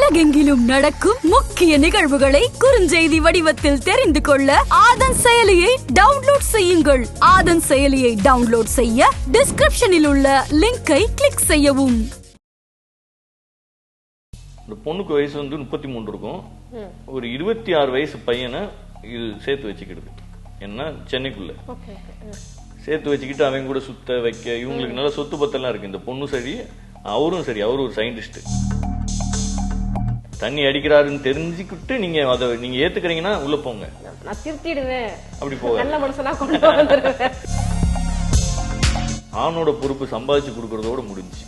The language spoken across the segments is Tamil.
உலகெங்கிலும் நடக்கும் முக்கிய நிகழ்வுகளை குறுஞ்செய்தி வடிவத்தில் தெரிந்து கொள்ள ஆதன் செயலியை டவுன்லோட் செய்யுங்கள். ஆதன் செயலியை டவுன்லோட் செய்ய டிஸ்கிரிப்ஷனில் உள்ள லிங்கை கிளிக் செய்யவும். இந்த பொண்ணுக்கு வயசு 33 இருக்கும். ஒரு 26 வயசு பையனை இது சேர்த்து வச்சுக்கிடுது. என்ன சென்னைக்குள்ள சேர்த்து வச்சுக்கிட்டு அவங்க கூட சுத்த வைக்க இவங்களுக்கு நல்ல சொத்து பத்தெல்லாம் இருக்கு. இந்த பொண்ணு சரி, அவரும் சரி, அவரு ஒரு சயின்டிஸ்ட். தண்ணி அடிக்கிறாருன்னு தெரிஞ்சுக்கிட்டு நீங்க அதை நீங்க ஏத்துக்கிறீங்கன்னா உள்ள போங்க, நான் திருத்திடுவேன். அப்படி போக நல்ல மனுஷனா கொண்டு வந்துருவேன். ஆணோட பொறுப்பு சம்பாதிச்சு கொடுக்கறதோட முடிஞ்சு.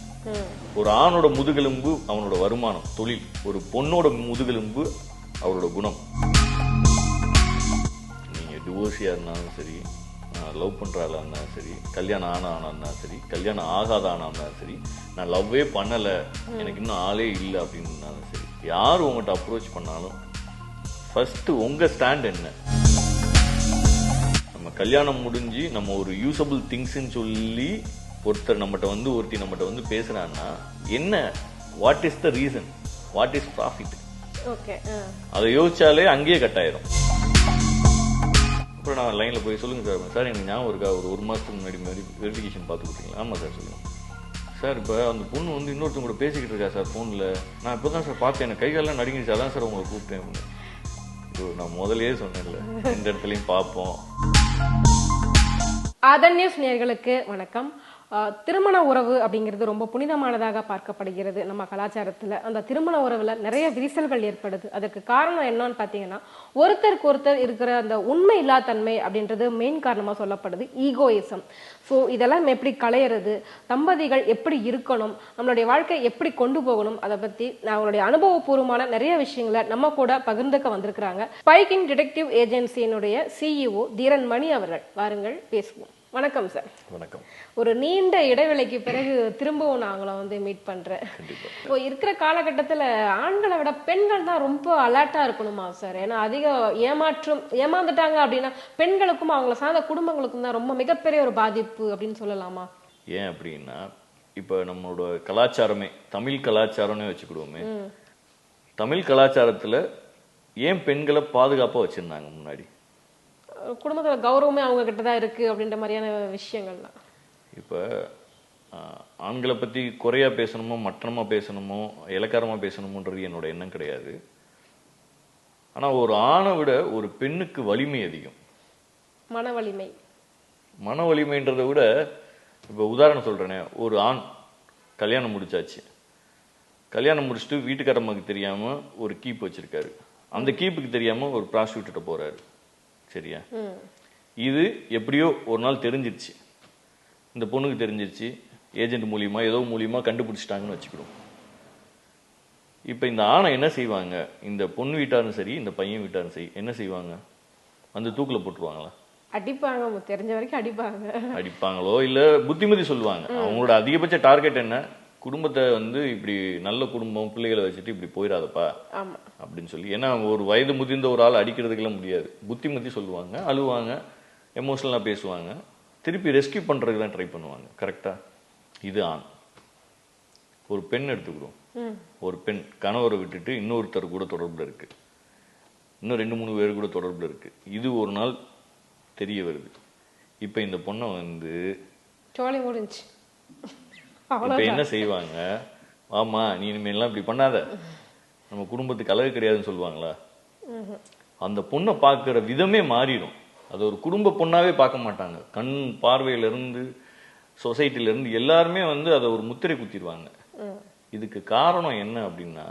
ஒரு ஆணோட முதுகெலும்பு அவனோட வருமானம், தொழில். ஒரு பொண்ணோட முதுகெலும்பு அவரோட குணம். நீங்க டிவோர்ஸியா இருந்தாலும் சரி, லவ் பண்ற ஆளா இருந்தாலும் சரி, கல்யாணம் ஆனா இருந்தாலும் சரி, கல்யாணம் ஆகாத ஆனா இருந்தாலும் சரி, நான் லவ்வே பண்ணல, எனக்கு இன்னும் ஆளே இல்லை அப்படின்னு இருந்தாலும் சரி, யார் உங்கள்கிட்ட அப்ரோச் பண்ணாலும் ஃபர்ஸ்ட் உங்க ஸ்டாண்ட் என்ன? நம்ம கல்யாணம் முடிஞ்சு நம்ம ஒரு யூசபிள் திங்ஸ்ன்னு சொல்லி ஒருத்தர் ஒருத்தி நம்மகிட்ட வந்து பேசுறான்னா என்ன, what is the reason, what is profit? அதை யோசிச்சாலே அங்கேயே கட் ஆயிரும். அப்புறம் நான் லைன்ல போய் சொல்லுங்க சார் எனக்கு ஞாபகம் இருக்கா, ஒரு மாசத்துக்கு முன்னாடி வெரிஃபிகேஷன் பார்த்து கொடுத்தீங்களா? ஆமா சார். சொல்லுங்க சார், இப்போ அந்த பொண்ணு இன்னொருத்தவங்க கூட பேசிக்கிட்டு இருக்கா சார் ஃபோனில். நான் இப்போ தான் சார் பார்த்தேன், எனக்கு கைகாலெலாம் நடுங்கிடுச்சு, அதான் சார் உங்களை கூப்பிட்டேன். இது நான் முதலே சொன்னேன்ல, இந்த இடத்துலையும் பார்ப்போம். ஆதன் நியூஸ் நேயர்களுக்கு வணக்கம். திருமண உறவு அப்படிங்கிறது ரொம்ப புனிதமானதாக பார்க்கப்படுகிறது நம்ம கலாச்சாரத்தில். அந்த திருமண உறவுல நிறைய விரிசல்கள் ஏற்படுது. அதுக்கு காரணம் என்னன்னு பார்த்தீங்கன்னா, ஒருத்தருக்கு ஒருத்தர் இருக்கிற அந்த உண்மை இல்லா தன்மை அப்படின்றது மெயின் காரணமாக சொல்லப்படுது, ஈகோயிசம். ஸோ இதெல்லாம் எப்படி களையிறது, தம்பதிகள் எப்படி இருக்கணும், நம்மளுடைய வாழ்க்கை எப்படி கொண்டு போகணும், அதை பற்றி அவங்களுடைய அனுபவபூர்வமான நிறைய விஷயங்களை நம்ம கூட பகிர்ந்துக்க வந்திருக்கிறாங்க ஸ்பைக்கிங் டிடெக்டிவ் ஏஜென்சியினுடைய சிஇஓ தீரன் மணி அவர்கள். வாருங்கள் பேசுவோம். வணக்கம் சார். வணக்கம். ஒரு நீண்ட இடைவெளிக்கு பிறகு திரும்பவும் நாங்களும் மீட் பண்றேன். இப்போ இருக்கிற காலகட்டத்தில் ஆண்களை விட பெண்கள் தான் ரொம்ப அலர்ட்டா இருக்கணுமா சார்? ஏன்னா அதிக ஏமாந்துட்டாங்க அப்படின்னா பெண்களுக்கும் அவங்கள சார்ந்த குடும்பங்களுக்கும் தான் ரொம்ப மிகப்பெரிய ஒரு பாதிப்பு அப்படின்னு சொல்லலாமா? ஏன் அப்படின்னா, இப்ப நம்மளோட கலாச்சாரமே தமிழ் கலாச்சாரம்னே வச்சுக்கிடுவோமே. தமிழ் கலாச்சாரத்துல ஏன் பெண்களை பாதுகாப்பா வச்சிருந்தாங்க? முன்னாடி குடும்பத்தோட கௌரவமே அவங்க கிட்ட தான் இருக்கு அப்படின்ற மாதிரியான விஷயங்கள்லாம். இப்போ ஆண்களை பற்றி குறையா பேசணுமோ, மட்டமா பேசணுமோ, இலக்காரமாக பேசணுமோன்றது என்னோட எண்ணம் கிடையாது. ஆனால் ஒரு ஆணை விட ஒரு பெண்ணுக்கு வலிமை அதிகம். மன வலிமைன்றதை விட, இப்போ உதாரணம் சொல்கிறேனே, ஒரு ஆண் கல்யாணம் முடிச்சாச்சு, கல்யாணம் முடிச்சுட்டு வீட்டுக்காரம்மாக்கு தெரியாமல் ஒரு கீப் வச்சிருக்காரு, அந்த கீப்புக்கு தெரியாமல் ஒரு ப்ராஸ்டியூட்ட போகிறாரு. சரியா? இது எப்படியோ ஒரு நாள் தெரிஞ்சிருச்சு, இந்த பொண்ணுக்கு தெரிஞ்சிருச்சு, ஏஜென்ட் மூலியமா ஏதோ மூலியமா கண்டுபிடிச்சிட்டாங்கன்னு வச்சுக்கிடும். இப்ப இந்த ஆணை என்ன செய்வாங்க? இந்த பொண்ணு வீட்டாரும் சரி, இந்த பையன் வீட்டாரும் சரி, என்ன செய்வாங்க? அந்த தூக்குல போட்டுருவாங்களா? அடிப்பாங்க. தெரிஞ்ச வரைக்கும் அடிப்பாங்களோ இல்ல புத்திமதி சொல்லுவாங்க. அவங்களோட அதிகபட்ச டார்கெட் என்ன? குடும்பத்தை இப்படி நல்ல குடும்பம், பிள்ளைகளை வச்சுட்டு இப்படி போயிடாதப்பா அப்படின்னு சொல்லி. ஏன்னா ஒரு வயது முதிர்ந்த ஒரு ஆள் அடிக்கிறதுக்கெல்லாம் முடியாது. புத்திமதி சொல்லுவாங்க, அழுவாங்க, எமோஷனலா பேசுவாங்க, திருப்பி ரெஸ்கியூ பண்றதுக்கு தான் ட்ரை பண்ணுவாங்க. கரெக்டா? இது ஆண். ஒரு பெண் எடுத்துக்கிறோம். ஒரு பெண் கணவரை விட்டுட்டு இன்னொருத்தர் கூட தொடர்புல இருக்கு, இன்னும் 2-3 பேர் கூட தொடர்புல இருக்கு. இது ஒரு நாள் தெரிய வருது. இப்ப இந்த பொண்ணை இப்ப என்ன செய்வாங்க? ஆமா, நீ இனிமேலாம் இப்படி பண்ணாத, நம்ம குடும்பத்துக்கு அழகு கிடையாதுன்னு சொல்லுவாங்களா? அந்த பொண்ணை பார்க்கிற விதமே மாறிடும். அது ஒரு குடும்ப பொண்ணாவே பார்க்க மாட்டாங்க. கண் பார்வையில இருந்து, சொசைட்டில இருந்து எல்லாருமே அதை ஒரு முத்திரை குத்திடுவாங்க. இதுக்கு காரணம் என்ன அப்படின்னா,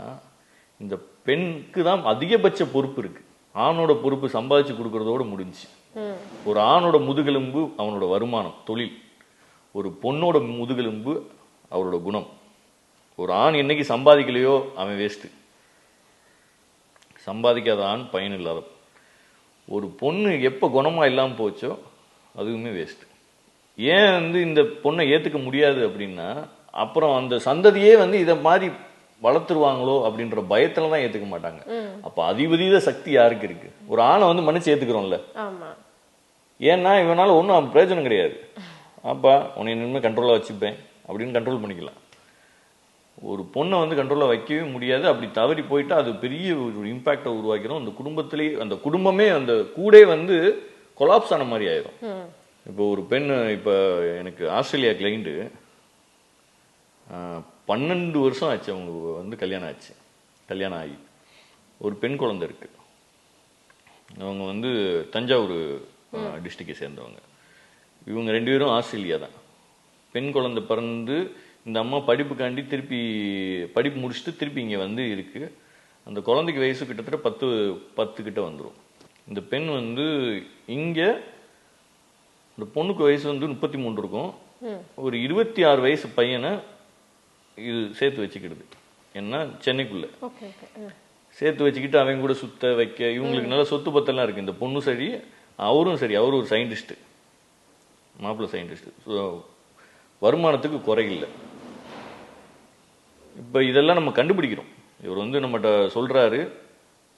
இந்த பெண்ணுக்கு தான் அதிகபட்ச பொறுப்பு இருக்கு. ஆணோட பொறுப்பு சம்பாதிச்சு கொடுக்கறதோட முடிஞ்சு. ஒரு ஆணோட முதுகெலும்பு அவனோட வருமானம், தொழில். ஒரு பொண்ணோட முதுகெலும்பு அவரோட குணம். ஒரு ஆண் என்னைக்கு சம்பாதிக்கலையோ அவன் வேஸ்ட். சம்பாதிக்காத ஆண் பயன் இல்லாத. ஒரு பொண்ணு எப்ப குணமா இல்லாம போச்சோ அதுவுமே வேஸ்ட். ஏன் இந்த பொண்ணை ஏத்துக்க முடியாது அப்படின்னா, அப்புறம் அந்த சந்ததியே இதை மாதிரி வளர்த்துருவாங்களோ அப்படின்ற பயத்துலதான் ஏத்துக்க மாட்டாங்க. அப்ப அதிபதீத சக்தி யாருக்கு இருக்கு? ஒரு ஆணை மன்னிச்சு ஏத்துக்கிறோம்ல. ஏன்னா இவனால ஒன்னும் பிரயோஜனம் கிடையாது. அப்பா உன்னை இனிமே கண்ட்ரோலா வச்சுப்பேன் அப்படின்னு கண்ட்ரோல் பண்ணிக்கலாம். ஒரு பொண்ணை வந்து கண்ட்ரோலில் வைக்கவே முடியாது. அப்படி தவறி போயிட்டா அது பெரிய ஒரு இம்பாக்டை உருவாக்கிடும். அந்த குடும்பத்திலே அந்த குடும்பமே அந்த கூடே வந்து கொலாப்ஸ் ஆன மாதிரி ஆயிடும். இப்போ ஒரு பெண், இப்போ எனக்கு ஆஸ்திரேலியா கிளைண்ட்டு 12 வருஷம் ஆச்சு அவங்க வந்து கல்யாணம் ஆகி ஒரு பெண் குழந்தை இருக்கு. அவங்க வந்து தஞ்சாவூர் டிஸ்ட்ரிக்டை சேர்ந்தவங்க. இவங்க 2 பேரும் ஆஸ்திரேலியா தான். பெண் குழந்தை பிறந்து இந்த அம்மா படிப்புக்காண்டி திருப்பி படிப்பு முடிச்சுட்டு திருப்பி இங்கே வந்து இருக்கு. அந்த குழந்தைக்கு வயசு கிட்டத்தட்ட 10 கிட்ட வந்துடும். இந்த பெண் வந்து இங்கே இந்த பொண்ணுக்கு வயசு வந்து 33 இருக்கும். ஒரு 26 வயசு பையனை இது சேர்த்து வச்சுக்கிடுது. என்ன சென்னைக்குள்ள சேர்த்து வச்சுக்கிட்டு அவங்க கூட சுத்த வைக்க, இவங்களுக்கு நல்ல சொத்து பத்தெல்லாம் இருக்கு. இந்த பொண்ணு சரி, அவரும் சரி, அவரு ஒரு சயின்டிஸ்ட், மாப்பிள்ளை சயின்டிஸ்ட், வருமானத்துக்கு குறையில்லை. இப்போ இதெல்லாம் நம்ம கண்டுபிடிக்கிறோம். இவர் வந்து நம்மகிட்ட சொல்றாரு,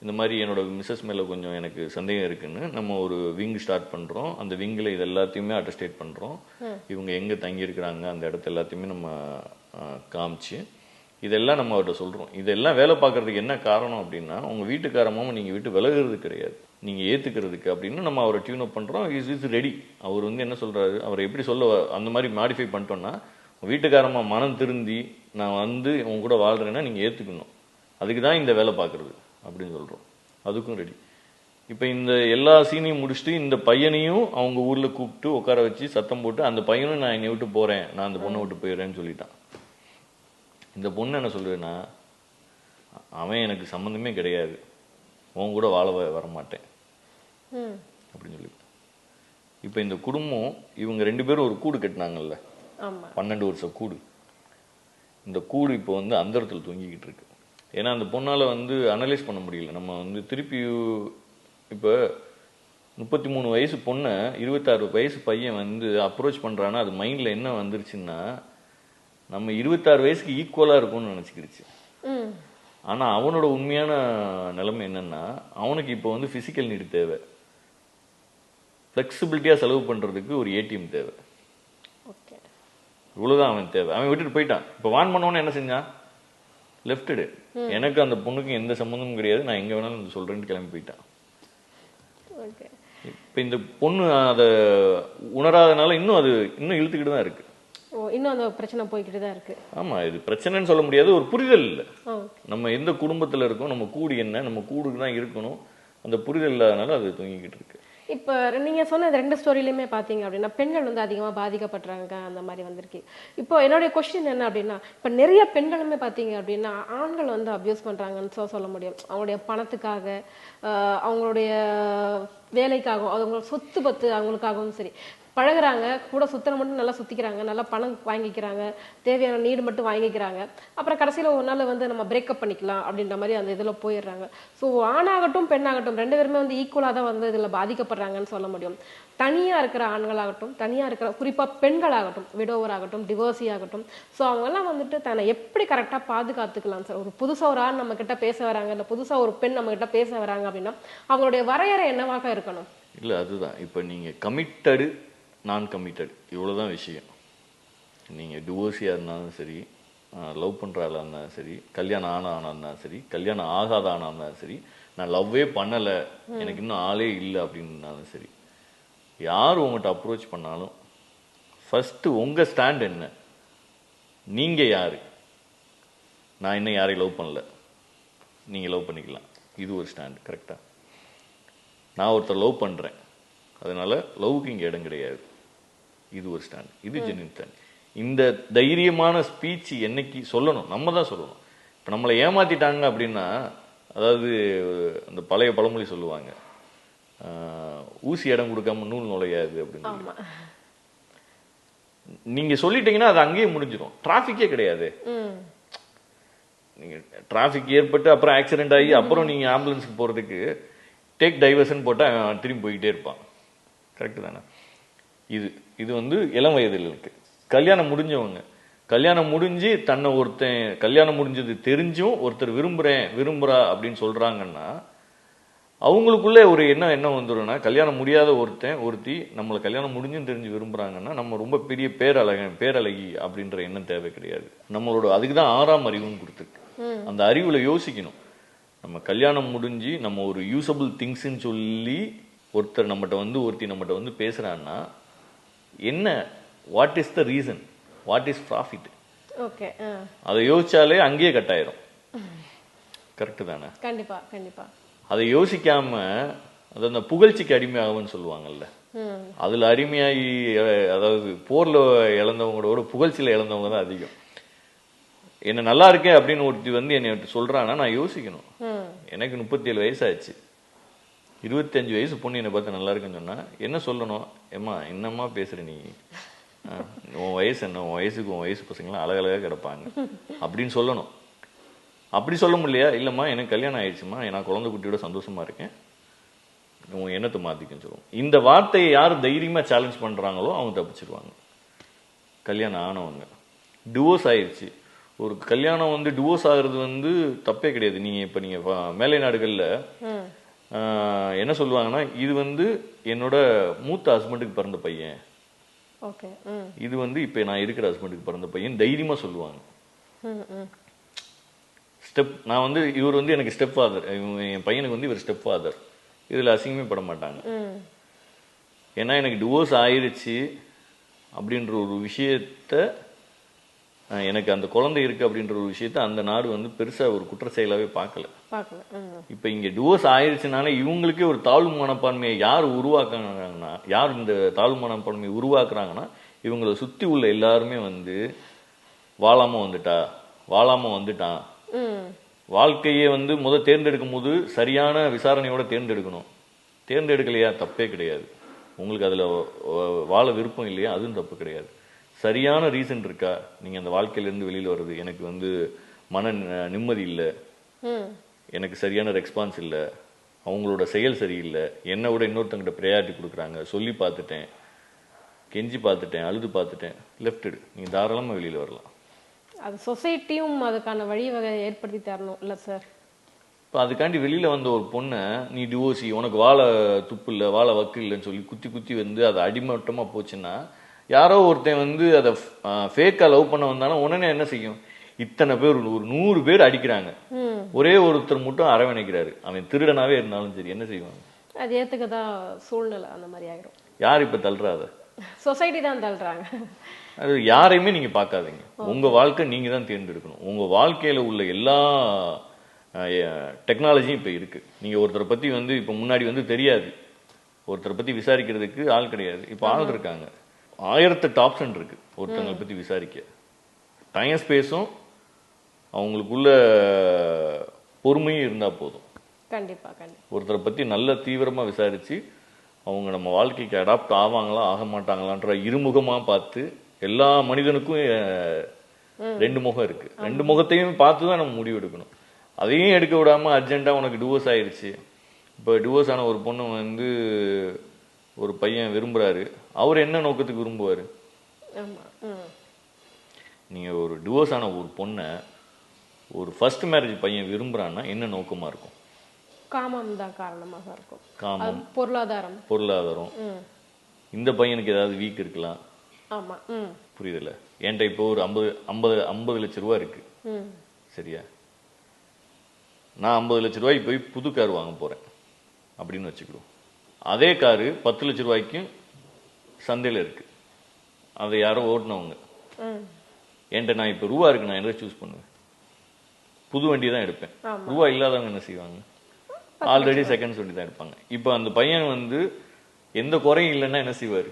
இந்த மாதிரி என்னோட மிஸ்ஸஸ் மேல கொஞ்சம் எனக்கு சந்தேகம் இருக்குன்னு. நம்ம ஒரு விங் ஸ்டார்ட் பண்றோம். அந்த விங்கில் இது எல்லாத்தையுமே அட்டஸ்டேட் பண்றோம். இவங்க எங்க தங்கி இருக்கிறாங்க அந்த இடத்த எல்லாத்தையுமே நம்ம காமிச்சு இதெல்லாம் நம்ம அவர்கிட்ட சொல்றோம். இதெல்லாம் வேலை பார்க்கறதுக்கு என்ன காரணம் அப்படின்னா, உங்க வீட்டுக்காரமும் நீங்க விட்டு விலகுறது கிடையாது, நீங்க ஏத்துக்கிறதுக்கு அப்படின்னு நம்ம அவரை டியூன் அப் பண்றோம். Is ready. அவர் வந்து என்ன சொல்றாரு, அவரை எப்படி சொல்ல அந்த மாதிரி மாடிஃபை பண்ணிட்டோம்னா, வீட்டுக்காரமா மனம் திருந்தி நான் வந்து உங்க கூட வாழ்றேன்னா நீங்க ஏத்துக்கணும், அதுக்கு தான் இந்த வேலை பார்க்கறது அப்படின்னு சொல்றோம். அதுக்கும் ரெடி. இப்ப இந்த எல்லா சீனையும் முடிச்சுட்டு இந்த பையனையும் அவங்க ஊர்ல கூப்பிட்டு உட்கார வச்சு சத்தம் போட்டு, அந்த பையனும் நான் என்னை விட்டு போறேன், நான் அந்த பொண்ணை விட்டு போயிடுறேன்னு சொல்லிட்டான். இந்த பொண்ணு என்ன சொல்லுவேன்னா, அவன் எனக்கு சம்மந்தமே கிடையாது, உன் கூட வாழ வரமாட்டேன் அப்படின்னு சொல்லி. இப்ப இந்த குடும்பம் இவங்க 2 பேரும் ஒரு கூடு கட்டினாங்கல்ல, 12 வருஷம் கூடு. இந்த கூடு இப்போ வந்து அந்தரத்தில் தூங்கிக்கிட்டு இருக்கு. ஏன்னா அந்த பொண்ணால வந்து அனலைஸ் பண்ண முடியல. நம்ம வந்து திருப்பி இப்போ 33 வயசு பொண்ணை 26 வயசு பையன் வந்து அப்ரோச் பண்றான்னா, அது மைண்ட்ல என்ன வந்துருச்சுன்னா, நம்ம 26 வயசுக்கு ஈக்குவலா இருக்கும்னு நினைச்சுக்கிடுச்சு. ஆனா அவனோட உண்மையான நிலைமை என்னன்னா, அவனுக்கு இப்போ வந்து பிசிக்கல் நீடு தேவை, பிளெக்சிபிலிட்டியா செலவு பண்றதுக்கு ஒரு ஏடிஎம் தேவை. இவ்வளவுதான் அவன் தேவை. அவன் விட்டுட்டு போயிட்டான். இப்ப வான் பண்ணவன என்ன செஞ்சான், லெஃப்டடு. எனக்கு அந்த பொண்ணுக்கு எந்த சம்பந்தமும் கிடையாது, நான் எங்க வேணாலும் சொல்றேன்னு கிளம்பி போயிட்டான். இப்ப இந்த பொண்ணு அதை உணராதனால இன்னும் இழுத்துக்கிட்டு தான் இருக்கு. இன்னும் அந்த பிரச்சனை போய்கிட்டு தான் இருக்கு. ஆமா, இது பிரச்சனைன்னு சொல்ல முடியாது, ஒரு புரிதல் இல்ல. நம்ம எந்த குடும்பத்துல இருக்கோம், நம்ம கூடு என்ன, நம்ம கூடுக்கு தான் இருக்கணும், அந்த புரிதல் இல்லாதனால அது தூங்கிக்கிட்டு இருக்கு. இப்போ நீங்க சொன்ன 2 ஸ்டோரியிலுமே பாத்தீங்க அப்படின்னா பெண்கள் வந்து அதிகமா பாதிக்கப்படுறாங்க அந்த மாதிரி வந்திருக்கு. இப்போ என்னுடைய கொஸ்டின் என்ன அப்படின்னா, இப்போ நிறைய பெண்களுமே பாத்தீங்க அப்படின்னா ஆண்கள் வந்து அபியூஸ் பண்றாங்கன்னு சொல்ல முடியும். அவங்களுடைய பணத்துக்காக, அவங்களுடைய வேலைக்காகவும், அவங்களோட சொத்து பத்து அவங்களுக்காகவும் சரி பழகுறாங்க, கூட சுத்தனை மட்டும் நல்லா சுத்திக்கிறாங்க, நல்லா பணம் வாங்கிக்கிறாங்க, தேவையான நீடு மட்டும் வாங்கிக்கிறாங்க. அப்புறம் கடைசியில ஒரு நாள் வந்து நம்ம பிரேக்கப் பண்ணிக்கலாம் அப்படின்ற மாதிரி அந்த இதுல போயிடுறாங்க. ஸோ ஆணாகட்டும் பெண்ணாகட்டும் 2 பேருமே வந்து ஈக்குவலா தான் வந்து இதுல பாதிக்கப்படுறாங்கன்னு சொல்ல முடியும். தனியா இருக்கிற ஆண்களாகட்டும், தனியா இருக்கிற குறிப்பா பெண்களாகட்டும், விடோவர் ஆகட்டும், டிவோர்ஸி ஆகட்டும், ஸோ அவங்கெல்லாம் வந்துட்டு தன்னை எப்படி கரெக்டா பாதுகாத்துக்கலாம் சார்? ஒரு புதுசா ஒரு ஆண் நம்ம கிட்ட பேச வராங்க, இல்ல புதுசா ஒரு பெண் நம்ம கிட்ட பேச வராங்க அப்படின்னா அவங்களுடைய வரையறை என்னவாக இருக்கணும்? இல்ல அதுதான், இப்ப நீங்க கமிட்டடு நான் கமிட்டட் இவ்வளோதான் விஷயம். நீங்கள் டிவோர்ஸியாக இருந்தாலும் சரி, லவ் பண்ணுற ஆளாக இருந்தாலும் சரி, கல்யாணம் ஆனா இருந்தாலும் சரி, கல்யாணம் ஆகாத ஆனா இருந்தாலும் சரி, நான் லவ்வே பண்ணலை, எனக்கு இன்னும் ஆளே இல்லை அப்படின்னாலும் சரி, யார் உங்கள்கிட்ட அப்ரோச் பண்ணாலும் ஃபஸ்ட்டு உங்கள் ஸ்டாண்ட் என்ன, நீங்கள் யார், நான் இன்னும் யாரையும் லவ் பண்ணல, நீங்கள் லவ் பண்ணிக்கலாம், இது ஒரு ஸ்டாண்ட். கரெக்டாக நான் ஒருத்தர் லவ் பண்ணுறேன், அதனால லவ்வுக்கு இங்கே இடம் கிடையாது, இது ஒரு ஸ்டாண்ட். இது ஜென்யூன் ஸ்டாண்ட். இந்த தைரியமான ஸ்பீச் என்னைக்கு சொல்லணும், நம்ம தான் சொல்லணும். இப்போ நம்மளை ஏமாத்திட்டாங்க அப்படின்னா, அதாவது அந்த பழைய பழமொழி சொல்லுவாங்க, ஊசி இடம் கொடுக்காம நூல் நுழையாது அப்படின்னு. நீங்க சொல்லிட்டீங்கன்னா அது அங்கேயே முடிஞ்சிடும், டிராபிக்கே கிடையாது. நீங்க டிராபிக் ஏற்பட்டு அப்புறம் ஆக்சிடென்ட் ஆகி அப்புறம் நீங்க ஆம்புலன்ஸுக்கு போறதுக்கு டேக் டைவர்ஷன் போட்டா திரும்பி போய்கிட்டே இருப்பான். கரெக்டு தானே? இது வந்து இளம் வயதில் இருக்கு. கல்யாணம் முடிஞ்சவங்க, கல்யாணம் முடிஞ்சு தன்னை ஒருத்தன் கல்யாணம் முடிஞ்சது தெரிஞ்சும் ஒருத்தர் விரும்புறா அப்படின்னு சொல்றாங்கன்னா, அவங்களுக்குள்ள ஒரு என்ன வந்துடும்னா, கல்யாணம் முடியாத ஒருத்தி நம்மளை கல்யாணம் முடிஞ்சுன்னு தெரிஞ்சு விரும்புறாங்கன்னா நம்ம ரொம்ப பெரிய பேரழகி அப்படின்ற எண்ணம் தேவை கிடையாது. நம்மளோட அதுக்குதான் 6ஆம் அறிவுன்னு கொடுத்துருக்கு. அந்த அறிவுல யோசிக்கணும். நம்ம கல்யாணம் முடிஞ்சு நம்ம ஒரு யூசபிள் திங்ஸ்ன்னு சொல்லி ஒருத்தர் ஒருத்தி நம்மகிட்ட வந்து பேசுறான்னா என்ன, what is the reason, what is profit, அதை யோசிச்சாலே அங்கேயே கட்டாயிரும். கரெக்டு தானே? கண்டிப்பா கண்டிப்பா. அதை யோசிக்காம அது அந்த புகழ்ச்சிக்கு அடிமையாகும்னு சொல்லுவாங்கல்ல, அதுல அடிமையாகி, அதாவது போர்ல இழந்தவங்களோட புகழ்ச்சியில இழந்தவங்க தான் அதிகம். என்ன நல்லா இருக்கேன் அப்படின்னு ஒருத்தி வந்து என்னை சொல்றான்னா நான் யோசிக்கணும். எனக்கு 37 வயசாச்சு, 25 வயசு பொண்ணு என்னை பார்த்து நல்லா இருக்குன்னு சொன்னா என்ன சொல்லணும்? ஏம்மா என்னம்மா பேசுற நீ, உன் வயசு என்ன, உன் வயசு பசங்களாம் அழகழகா கிடப்பாங்க அப்படின்னு சொல்லணும். அப்படி சொல்ல முடியலையா? இல்லைம்மா எனக்கு கல்யாணம் ஆயிடுச்சுமா, நான் குழந்தை குட்டியோட சந்தோஷமா இருக்கேன், உன் எண்ணத்தை மாத்திக்கன்னு சொல்லுவோம். இந்த வார்த்தையை யார் தைரியமா சேலஞ்ச் பண்றாங்களோ அவங்க தப்பிச்சிருவாங்க. கல்யாணம் ஆனவங்க டிவோர்ஸ் ஆயிடுச்சு, ஒரு கல்யாணம் வந்து டிவோர்ஸ் ஆகுறது வந்து தப்பே கிடையாது. நீங்க மேலை நாடுகள்ல என்ன சொல்லுவாங்கன்னா, இது வந்து என்னோட மூத்த ஹஸ்பண்டுக்கு பிறந்த பையன், இது வந்து இப்ப நான் இருக்கிற ஹஸ்பண்டுக்கு பிறந்த பையன் தைரியமா சொல்லுவாங்க. நான் வந்து இவர் வந்து எனக்கு ஸ்டெப் ஃபாதர், என் பையனுக்கு வந்து இவர் ஸ்டெப் ஃபாதர், இதுல அசிங்கமே பட மாட்டாங்க. ஏன்னா எனக்கு டிவோர்ஸ் ஆயிடுச்சு அப்படின்ற ஒரு விஷயத்த, எனக்கு அந்த குழந்தை இருக்கு அப்படின்ற ஒரு விஷயத்த அந்த நாடு வந்து பெருசா ஒரு குற்ற செயலாவே பார்க்கல. இப்ப இங்க டிவோர்ஸ் ஆயிடுச்சுனால இவங்களுக்கே ஒரு தாழ்வு மனப்பான்மையை யார் உருவாக்குறாங்கன்னா, யார் இந்த தாழ்வு மனப்பான்மையை உருவாக்குறாங்கன்னா, இவங்களை சுத்தி உள்ள எல்லாருமே வந்து வாழாம வந்துட்டான். வாழ்க்கையே வந்து தேர்ந்தெடுக்கும் போது சரியான விசாரணையோட தேர்ந்தெடுக்கணும். தேர்ந்தெடுக்கலையா தப்பே கிடையாது. உங்களுக்கு அதுல வாழ விருப்பம் இல்லையா அதுவும் தப்பு கிடையாது. சரியான ரீசன் இருக்கா, நீங்க அந்த வாழ்க்கையில இருந்து வெளியில வர்றது, எனக்கு வந்து மன நிம்மதி இல்லை, எனக்கு சரியான ரெஸ்பான்ஸ் இல்லை, அவங்களோட செயல் சரியில்லை, என்னை விட இன்னொருத்தங்கிட்ட ப்ரையாரிட்டி கொடுக்குறாங்க, சொல்லி பார்த்துட்டேன், கெஞ்சி பார்த்துட்டேன், அழுது பார்த்துட்டேன், லெஃப்ட், நீங்க தாராளமா வெளியில வரலாம். அது சொசைட்டியும் அதுக்கான வழிவகை ஏற்படுத்தி தரணும் இல்ல சார்? இப்போ அதுக்காண்டி வெளியில வந்த ஒரு பொண்ணை நீ டிவோர்ஸி, உனக்கு வாழ துப்பு இல்லை, வாழ வக்கு இல்லைன்னு சொல்லி குத்தி வந்து அது அடிமட்டமா போச்சுன்னா, யாரோ ஒருத்தன் வந்து அதை ஃபேக்கா லவ் பண்ண வந்தாலும் உடனே என்ன செய்யும், இத்தனை பேர் ஒரு 100 பேர் அடிக்கிறாங்க, ஒரே ஒருத்தர் மட்டும் அரவணைக்கிறாரு, அவன் திருடனாவே இருந்தாலும் சரி, என்ன செய்வாங்க? அது ஏத்துக்கதான் சூழ்நிலை அந்த மாதிரி ஆயிடும். யார் இப்ப தள்ளுறாத? சொசைட்டி தான் தள்ளுறாங்க. அது யாரையுமே நீங்க பார்க்காதீங்க, உங்க வாழ்க்கை நீங்க தான் தேர்ந்தெடுக்கணும். உங்க வாழ்க்கையில உள்ள எல்லா டெக்னாலஜியும் இப்ப இருக்கு. நீங்க ஒருத்தரை பத்தி வந்து இப்ப முன்னாடி வந்து தெரியாது, ஒருத்தரை பத்தி விசாரிக்கிறதுக்கு ஆள் கிடையாது, இப்ப ஆள் இருக்காங்க. 1008 ஆப்ஷன் இருக்கு ஒருத்தங்களை பத்தி விசாரிக்க. டைம் ஸ்பேஸும் அவங்களுக்குள்ள பொறுமையும் இருந்தா போதும். கண்டிப்பா ஒருத்தரை பத்தி நல்ல தீவிரமா விசாரிச்சு அவங்க நம்ம வாழ்க்கைக்கு அடாப்ட் ஆவாங்களா ஆக மாட்டாங்களான்ற இருமுகமா பார்த்து, எல்லா மனிதனுக்கும் 2 முகம் இருக்கு, 2 முகத்தையும் பார்த்துதான் நம்ம முடிவு எடுக்கணும். அதையும் எடுக்க விடாம அர்ஜென்ட்டா உனக்கு டிவோர்ஸ் ஆயிடுச்சு, இப்போ டிவோர்ஸ் ஆன ஒரு பொண்ணு வந்து ஒரு பையன் விரும்புறாரு, அவர் என்ன நோக்கத்துக்கு விரும்புவாரு? நீங்க ஒரு டிவோர்ஸ் ஆன ஒரு பொண்ணை ஒரு ஃபர்ஸ்ட் மேரேஜ் பையன் விரும்புறான்னா என்ன நோக்கமா இருக்கும்? காமம் தான் காரணமாக இருக்கும். காமம், பொருளாதாரம். இந்த பையனுக்கு ஏதாவது வீக் இருக்கலாம். ஆமா, புரியுதுல்ல? என்கிட்ட இப்போ ஒரு 50 லட்சம் ரூபாய் இருக்கு, சரியா? நான் 50 லட்சம் ரூபாய்க்கு போய் புது கார் வாங்க போறேன் அப்படின்னு வச்சுக்கிடுவோம். அதே காரு 10 லட்சம் ரூபாய்க்கு சந்தையில இருக்கு, அதை யாரோ ஓட்டினவங்க. என்கிட்ட நான் இப்ப ரூபா இருக்கு, நான் என்ன சூஸ் பண்ணுவேன்? புது வண்டி தான் எடுப்பேன். ரூபா இல்லாதவங்க என்ன செய்வாங்க? ஆல்ரெடி செகண்ட்ஸ் வண்டி தான் எடுப்பாங்க. இப்ப அந்த பையன் வந்து எந்த குறையும் இல்லைன்னா என்ன செய்வாரு?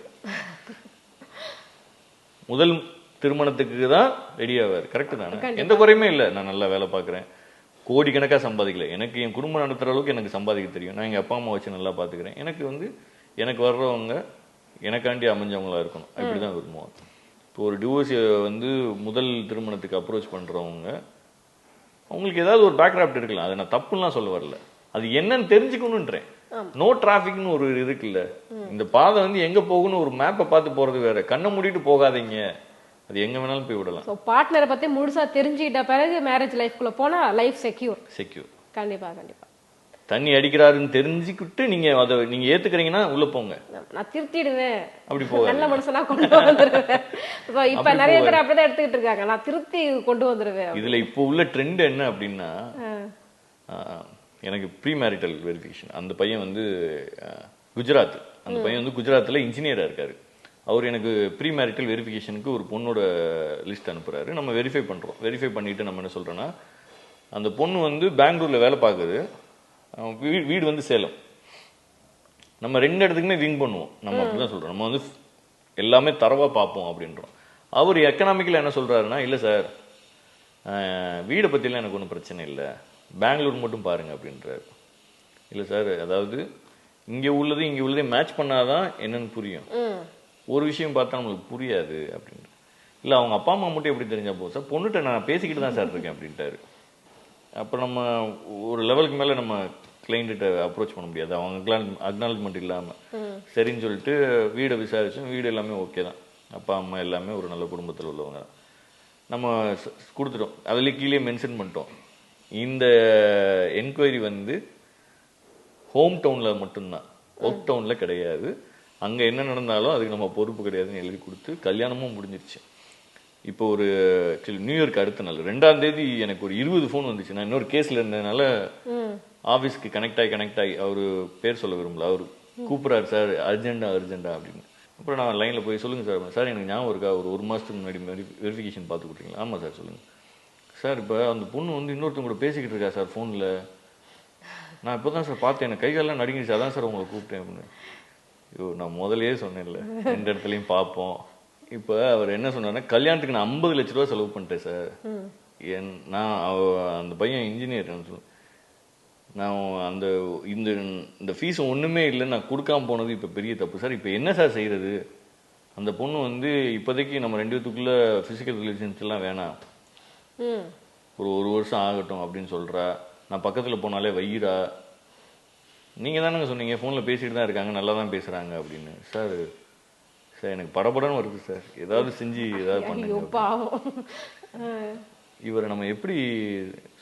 முதல் திருமணத்துக்கு தான் ரெடி ஆவாரு. கரெக்ட் தானே? எந்த குறையுமே இல்லை, நான் நல்லா வேலை பார்க்குறேன், கோடிக்கணக்காக சம்பாதிக்கல, எனக்கு என் குடும்பம் நடத்துற அளவுக்கு எனக்கு சம்பாதிக்க தெரியும், நான் எங்க அப்பா அம்மா வச்சு நல்லா பார்த்துக்கிறேன், எனக்கு வந்து எனக்கு வர்றவங்க எனக்காண்டி அமைஞ்சவங்களா இருக்கணும், அப்படிதான் விரும்புவாங்க. இப்போ ஒரு டிவோர்ஸ் வந்து முதல் திருமணத்துக்கு அப்ரோச் பண்றவங்க அவங்களுக்கு ஏதாவது ஒரு பேக்ராப்ட் இருக்கலாம், அதை நான் தப்புலாம் சொல்ல வரல, அது என்னன்னு தெரிஞ்சுக்கணுன்றேன். நோ டிராபிக்னு ஒரு இருக்குல்ல, இந்த பாதை வந்து எங்க போகணும் ஒரு மேப்பை பார்த்து போறது வேற, கண்ணை மூடிட்டு போகாதீங்க, அது எங்க வேணாலும் போய் விடலாம். பார்ட்னரை பத்தி முழுசா தெரிஞ்சுக்கிட்ட பிறகு மேரேஜ் லைஃப்குள்ள போனா லைஃப் செக்யூர். செக்யூர். கண்டிப்பா. தண்ணி அடிக்கிறாருன்னு தெரிஞ்சுக்கிட்டு நீங்க அதை நீங்க ஏத்துக்கிறீங்கன்னா உள்ள போங்க. நான் திருத்திடுவேன், அப்படி போக நல்ல மனுஷனா கொண்டு வந்துருவேன். இப்ப நிறைய பேர் அப்படிதான் எடுத்துக்கிட்டு இருக்காங்க, நான் திருத்தி கொண்டு வந்துருவேன். இதுல இப்போ உள்ள ட்ரெண்ட் என்ன அப்படின்னா, எனக்கு ப்ரீ மேரிட்டல் வெரிஃபிகேஷன். அந்த பையன் வந்து குஜராத், அந்த பையன் வந்து குஜராத்தில் இன்ஜினியராக இருக்காரு. அவர் எனக்கு ப்ரீ மேரிட்டல் வெரிஃபிகேஷனுக்கு ஒரு பொண்ணோட லிஸ்ட் அனுப்புறாரு. நம்ம வெரிஃபை பண்ணுறோம். வெரிஃபை பண்ணிட்டு நம்ம என்ன சொல்கிறோன்னா, அந்த பொண்ணு வந்து பெங்களூரில் வேலை பார்க்குது, வீடு வந்து சேலம். நம்ம 2 இடத்துக்குமே விங் பண்ணுவோம். நம்ம அப்படிதான் சொல்கிறோம். நம்ம வந்து எல்லாமே தரவாக பார்ப்போம் அப்படின்றோம். அவர் எக்கனாமிக்கில் என்ன சொல்கிறாருன்னா, இல்லை சார் வீடை பற்றிலாம் எனக்கு ஒன்றும் பிரச்சனை இல்லை, பெங்களூர் மட்டும் பாருங்க அப்படின்றாரு. இல்லை சார், அதாவது இங்கே உள்ளதே மேட்ச் பண்ணாதான் என்னன்னு புரியும். ஒரு விஷயம் பார்த்தா நம்மளுக்கு புரியாது அப்படின்ட்டு. இல்லை அவங்க அப்பா அம்மா மட்டும் எப்படி தெரிஞ்சா போதும் சார், பொண்ணுகிட்ட நான் பேசிக்கிட்டு தான் சார் இருக்கேன் அப்படின்ட்டாரு. அப்போ நம்ம ஒரு லெவலுக்கு மேலே நம்ம கிளைண்ட்ட அப்ரோச் பண்ண முடியாது, அவங்க அக்னாலஜ்மெண்ட் இல்லாமல். சரின்னு சொல்லிட்டு வீடை விசாரிச்சோம். வீடு எல்லாமே ஓகே தான், அப்பா அம்மா எல்லாமே ஒரு நல்ல குடும்பத்தில் உள்ளவங்க தான். நம்ம கொடுத்துட்டோம். அதில் கீழே மென்ஷன் பண்ணிட்டோம், இந்த என்கொயரி வந்து ஹோம் டவுனில் மட்டும்தான், ஒர்க் டவுனில் கிடையாது, அங்கே என்ன நடந்தாலும் அதுக்கு நம்ம பொறுப்பு கிடையாதுன்னு எழுதி கொடுத்து கல்யாணமும் முடிஞ்சிருச்சு. இப்போ ஒரு ஆக்சுவலி நியூ இயர்க்கு அடுத்த நாள் 2ஆம் தேதி எனக்கு ஒரு 20 ஃபோன் வந்துச்சு. நான் இன்னொரு கேஸில் இருந்ததுனால ஆஃபீஸ்க்கு கனெக்ட் ஆகி அவர் பேர் சொல்ல விரும்பல, அவர் கூப்பிட்றாரு சார் அர்ஜென்டா அப்படின்னு. அப்புறம் நான் லைனில் போய், சொல்லுங்கள் சார். சார் எனக்கு ஞாபகம் இருக்கா, ஒரு மாதத்துக்கு முன்னாடி வெரிஃபிகேஷன் பார்த்து கொடுத்தீங்களா? ஆமாம் சார், சொல்லுங்கள் சார். இப்போ அந்த பொண்ணு வந்து இன்னொருத்தவங்க கூட பேசிக்கிட்டு இருக்கா சார் ஃபோனில், நான் இப்போ தான் சார் பார்த்தேன், எனக்கு கைகாலெலாம் நடுங்கிடுச்சு, அதான் சார் உங்களை கூப்பிட்டேன் அப்படின்னு. ஐயோ, நான் முதலே சொன்னேன்ல 2 இடத்துலையும் பார்ப்போம். இப்போ அவர் என்ன சொன்னார்னா, கல்யாணத்துக்கு நான் 50 லட்ச ரூபா செலவு பண்ணிட்டேன் சார். நான் அந்த பையன் இன்ஜினியர், நான் இந்த ஃபீஸ் ஒன்றுமே இல்லை, நான் கொடுக்காம போனது இப்போ பெரிய தப்பு சார். இப்போ என்ன சார் செய்கிறது? அந்த பொண்ணு வந்து இப்போதைக்கு நம்ம 2 பேத்துக்குள்ள ஃபிசிக்கல் ரிலேஷன்ஸ் எல்லாம் வேணாம், ஒரு வருஷம் ஆகட்டும் அப்படின்னு சொல்கிறா. நான் பக்கத்தில் போனாலே வையிறா. நீங்கள் தானேங்க சொன்னீங்க ஃபோனில் பேசிட்டு தான் இருக்காங்க, நல்லா தான் பேசுகிறாங்க அப்படின்னு. சார் எனக்கு படபடன்னு வருது சார், ஏதாவது செஞ்சு ஏதாவது பண்ணுங்க. இவரை நம்ம எப்படி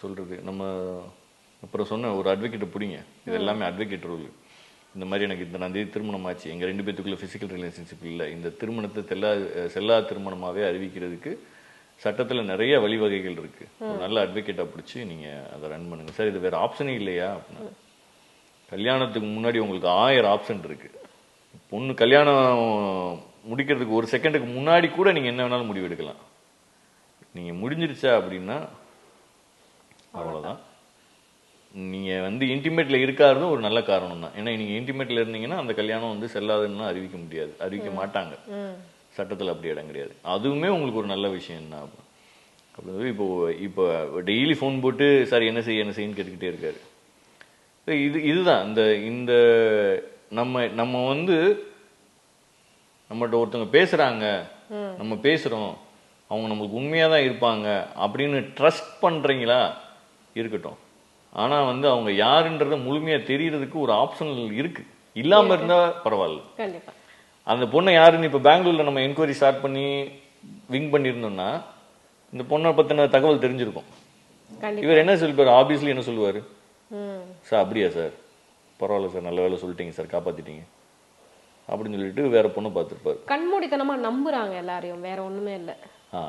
சொல்கிறது? நம்ம அப்புறம் சொன்ன ஒரு அட்வொகேட்டை பிடிங்க, இது எல்லாமே அட்வொகேட் ரூல். இந்த மாதிரி எனக்கு இந்த தேதி திருமணம் ஆச்சு, எங்கள் 2 பேத்துக்குள்ள ஃபிசிக்கல் ரிலேஷன்ஷிப் இல்லை, இந்த திருமணத்தை செல்லா திருமணமாகவே அறிவிக்கிறதுக்கு சட்டத்தில் நிறைய வழிவகைகள் இருக்குது. ஒரு நல்ல அட்வொகேட்டாக பிடிச்சி நீங்கள் அதை ரன் பண்ணுங்கள் சார். இது வேறு ஆப்ஷனே இல்லையா அப்படின்னா, கல்யாணத்துக்கு முன்னாடி உங்களுக்கு 1000 ஆப்ஷன் இருக்குது. பொண்ணு கல்யாணம் முடிக்கிறதுக்கு 1 செகண்டுக்கு முன்னாடி கூட நீங்கள் என்ன வேணாலும் முடிவு எடுக்கலாம். நீங்கள் முடிஞ்சிருச்சா அப்படின்னா அவ்வளோதான். நீங்கள் வந்து இன்டிமேட்டில் இருக்காருன்னு ஒரு நல்ல காரணம் தான். ஏன்னா நீங்கள் இன்டிமேட்டில் இருந்தீங்கன்னா அந்த கல்யாணம் வந்து செல்லாதுன்னு அறிவிக்க முடியாது, அறிவிக்க மாட்டாங்க, சட்டத்தில் அப்படி இடம் கிடையாது. அதுவுமே உங்களுக்கு ஒரு நல்ல விஷயம் தான். அப்படி இப்போ டெய்லி ஃபோன் போட்டு சார் என்ன செய்யன்னு கேட்டுக்கிட்டே இருக்காரு. இதுதான் இந்த நம்ம வந்து நம்மகிட்ட ஒருத்தவங்க பேசுறாங்க, நம்ம பேசுறோம், அவங்க நம்மளுக்கு உண்மையா தான் இருப்பாங்க அப்படின்னு ட்ரஸ்ட் பண்றீங்களா? இருக்கட்டும். ஆனா வந்து அவங்க யாருன்றத முழுமையா தெரியறதுக்கு ஒரு ஆப்ஷனல் இருக்கு, இல்லாம இருந்தா பரவாயில்ல. அந்த பொண்ணை யாருன்னு இப்ப பெங்களூர்ல நம்ம என்கொயரி ஸ்டார்ட் பண்ணி விங் பண்ணிருந்தோம்னா இந்த பொண்ணை பத்தின தகவல் தெரிஞ்சிருக்கும். இவர் என்ன சொல்லிப்பாரு, ஆபீஸ்ல என்ன சொல்லுவாரு, சார் அப்படியா சார், பரவாயில்ல சார், நல்ல வேலை சொல்லிட்டீங்க சார், காப்பாத்திட்டீங்க அப்படின்னு சொல்லிட்டு வேற பொண்ணு பார்த்துருப்பாரு. கண்மூடித்தனமா நம்புறாங்க எல்லாரையும், வேற ஒண்ணுமே இல்லை.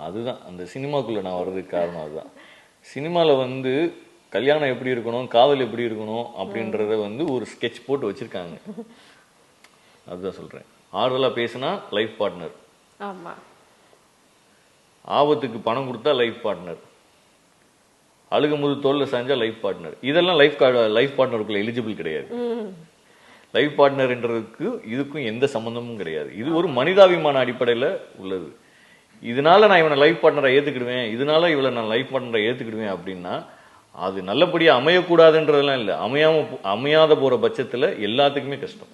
அதுதான் அந்த சினிமாக்குள்ள நான் வர்றதுக்கு காரணம். அதுதான் சினிமால வந்து கல்யாணம் எப்படி இருக்கணும், காதல் எப்படி இருக்கணும் அப்படின்றத வந்து ஒரு ஸ்கெட்ச் போட்டு வச்சிருக்காங்க. அதுதான் சொல்றேன். ஆறுதலா பேசினா லைஃப் பார்ட்னர், ஆமா, ஆபத்துக்கு பணம் கொடுத்தா லைஃப் பார்ட்னர், அழுகும்போது தோல்ல சாஞ்சா லைஃப் பார்ட்னர். இதெல்லாம் லைஃப் பார்ட்னருக்குள்ள எலிஜிபிள் கிடையாது. லைஃப் பார்ட்னர்ன்றதுக்கு இதுக்கும் எந்த சம்பந்தமும் கிடையாது. இது ஒரு மனிதாபிமான அடிப்படையில் உள்ளது. இதனால நான் இவனை லைஃப் பார்ட்னரை ஏத்துக்கிடுவேன், இதனால இவளை நான் லைஃப் பார்ட்னரை ஏத்துக்கிடுவேன் அப்படின்னா அது நல்லபடியா அமையக்கூடாதுன்றதெல்லாம் இல்லை. அமையாத போற பட்சத்துல எல்லாத்துக்குமே கஷ்டம்.